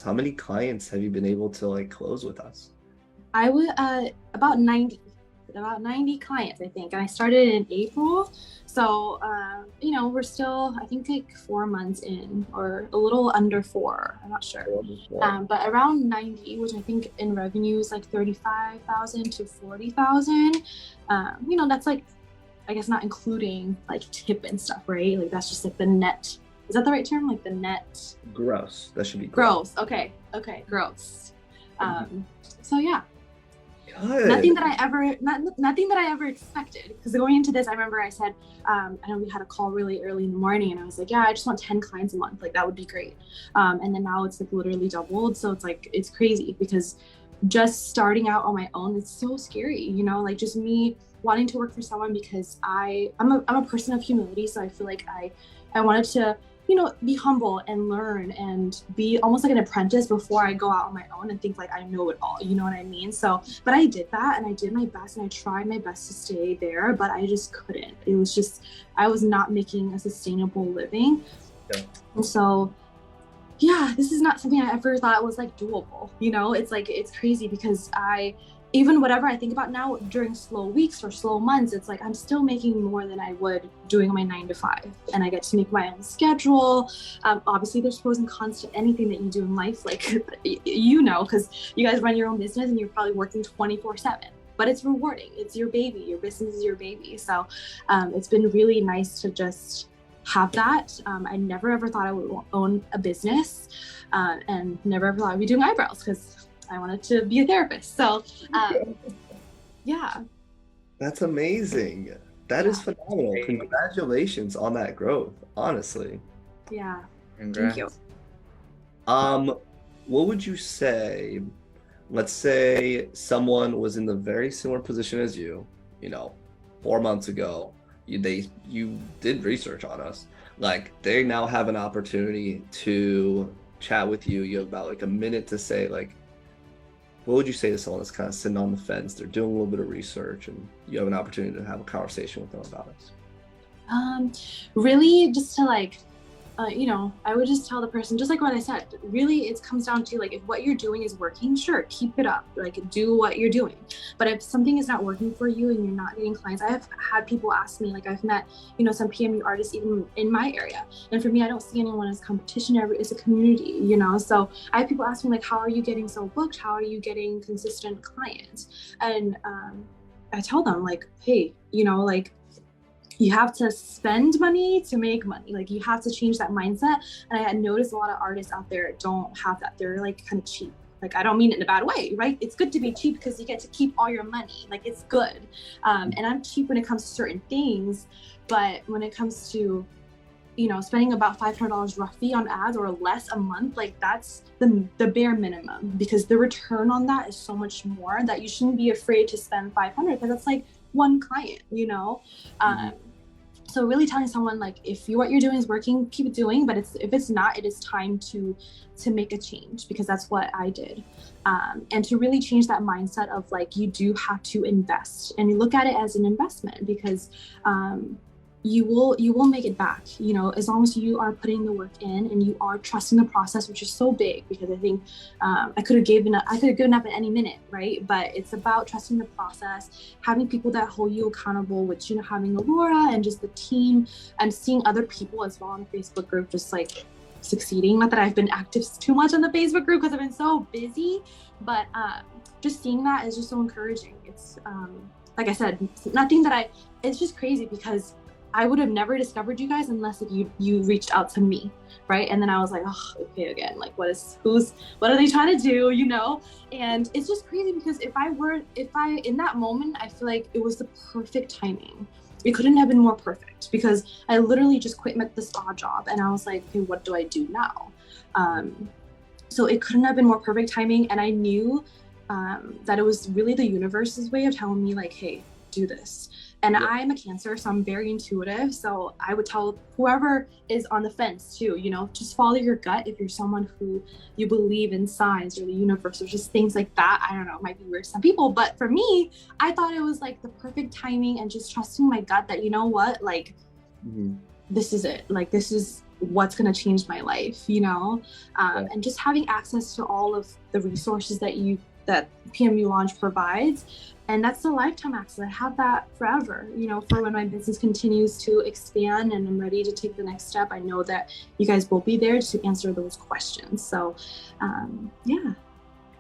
How many clients have you been able to like close with us? I would about 90 clients, I think, and I started in April. So we're still, I think, like 4 months in, or a little under four. I'm not sure, but around 90, which I think in revenue is like 35,000 to 40,000. That's like, I guess not including like tip and stuff, right? Like that's just like the net. Is that the right term? Like the net Gross. That should be gross. Okay, gross. So yeah. Good. Nothing that I ever expected. Because going into this, I remember I said, I know we had a call really early in the morning, and I was like, yeah, I just want 10 clients a month. Like that would be great. And then now it's like literally doubled. So it's like, it's crazy because just starting out on my own, it's so scary, like just me wanting to work for someone because I'm a person of humility. So I feel like I wanted to be humble and learn and be almost like an apprentice before I go out on my own and think like I know it all, you know what I mean? So, but I did that and I did my best and I tried my best to stay there, but I just couldn't. It was just, I was not making a sustainable living. Yeah. And so, yeah, this is not something I ever thought was like doable. It's like, it's crazy because even whatever I think about now during slow weeks or slow months, it's like I'm still making more than I would doing my 9 to 5, and I get to make my own schedule. Obviously, there's pros and cons to anything that you do in life, like because you guys run your own business and you're probably working 24/7. But it's rewarding. It's your baby. Your business is your baby. So it's been really nice to just have that. I never ever thought I would own a business, and never ever thought I'd be doing eyebrows because I wanted to be a therapist. So, yeah. That's amazing. That is phenomenal. Congratulations on that growth, honestly. Yeah. Congrats. Thank you. What would you say, let's say someone was in the very similar position as you, 4 months ago, you did research on us. Like they now have an opportunity to chat with you. You have about like a minute to say like, what would you say to someone that's kind of sitting on the fence? They're doing a little bit of research and you have an opportunity to have a conversation with them about this. Really just to like, I would just tell the person, just like what I said, really it comes down to like, if what you're doing is working, sure, keep it up, like do what you're doing. But if something is not working for you and you're not getting clients, I have had people ask me, like I've met, some PMU artists even in my area. And for me, I don't see anyone as competition, it's a community, So I have people ask me like, how are you getting so booked? How are you getting consistent clients? And I tell them like, hey, like, you have to spend money to make money. Like you have to change that mindset. And I had noticed a lot of artists out there don't have that. They're like kind of cheap. Like, I don't mean it in a bad way, right? It's good to be cheap because you get to keep all your money. Like it's good. And I'm cheap when it comes to certain things, but when it comes to, spending about $500 roughly on ads or less a month, like that's the bare minimum, because the return on that is so much more that you shouldn't be afraid to spend 500 because that's like one client, So really telling someone like, if what you're doing is working, keep it doing. But if it's not, it is time to make a change, because that's what I did. And to really change that mindset of like, you do have to invest and you look at it as an investment, because you will make it back, as long as you are putting the work in and you are trusting the process, which is so big, because I think I could have given up at any minute, right? But it's about trusting the process, having people that hold you accountable, which, having Aurora and just the team, and seeing other people as well on the Facebook group, just like succeeding. Not that I've been active too much on the Facebook group because I've been so busy, but just seeing that is just so encouraging. It's like I said, it's just crazy because I would have never discovered you guys unless you reached out to me, right? And then I was like, oh, okay, again, like what are they trying to do, And it's just crazy because if I in that moment, I feel like it was the perfect timing. It couldn't have been more perfect, because I literally just quit the spa job and I was like, okay, what do I do now? So it couldn't have been more perfect timing, and I knew that it was really the universe's way of telling me like, hey, do this. And yeah. I'm a Cancer, so I'm very intuitive. So I would tell whoever is on the fence too, just follow your gut. If you're someone who you believe in signs or the universe or just things like that, I don't know, it might be weird to some people, but for me, I thought it was like the perfect timing and just trusting my gut that, like, this is it. Like, this is what's going to change my life, you know. Yeah. And just having access to all of the resources that PMU Launch provides, and that's the lifetime access. I have that forever, you know, for when my business continues to expand and I'm ready to take the next step. I know that you guys will be there to answer those questions. So yeah.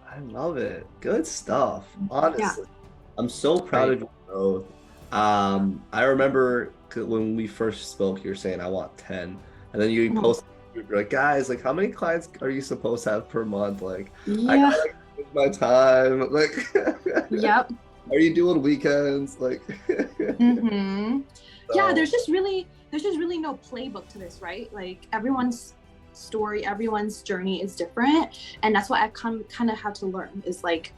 I love it. Good stuff. Honestly, Yeah. I'm so proud of you both. I remember when we first spoke, you were saying I want 10, and then you posted, you're like, guys, like, how many clients are you supposed to have per month? Like, I Yeah. gotta take my time. Like, Yep. are you doing weekends? Like, Mm-hmm. Yeah, so, there's just really no playbook to this, right? Like everyone's story, everyone's journey is different, and that's what I kind of had to learn is like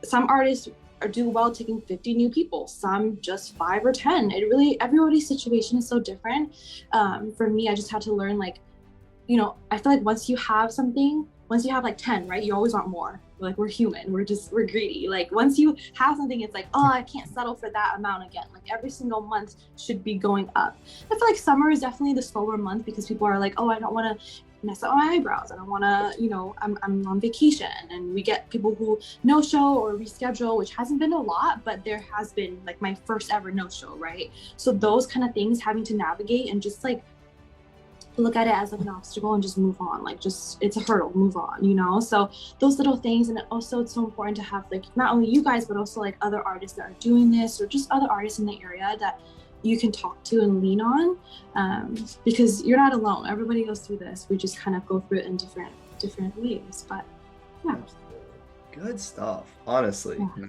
some artists do well taking 50 new people, some just 5 or 10. It really, everybody's situation is so different. For me, I just had to learn, like, you know, I feel like once you have something, once you have like 10, right, you always want more. Like, we're human, we're greedy. Like once you have something, it's like, oh, I can't settle for that amount again. Like every single month should be going up. I feel like summer is definitely the slower month because people are like, oh, I don't want to mess up my eyebrows, I don't want to, you know, I'm on vacation. And we get people who no show or reschedule, which hasn't been a lot, but there has been like my first ever no show, right? So those kind of things, having to navigate and just like look at it as like an obstacle and just move on, like just it's a hurdle, move on, you know. So those little things. And also it's so important to have like not only you guys but also like other artists that are doing this or just other artists in the area that you can talk to and lean on, because you're not alone. Everybody goes through this. We just kind of go through it in different ways. But yeah. good stuff, honestly. Yeah.